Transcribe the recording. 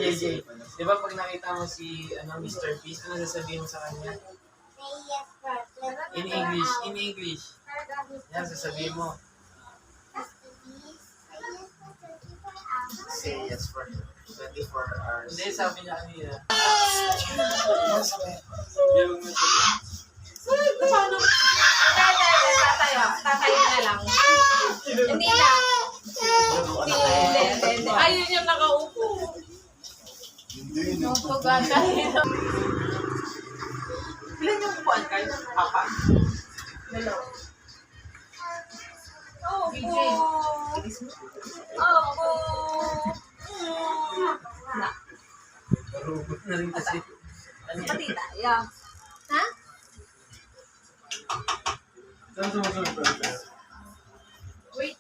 JJ, di ba pag nakita mo si Mr. Beast, ano sasabihin mo sa kanya? In English. Yan, sasabihin mo. Say yes for 24 hours. Hindi, sabi niya kanina. Paano? Tatayo na lang. Hindi na. Hindi. Ayun yung nakaupo. No, pagkata. Ilan yung upuan kayo? Papa? Dalawa. Opo. Na. Marubot na rin kasi. Pati tayo. Ha? Saan sumusunod pa? Wait.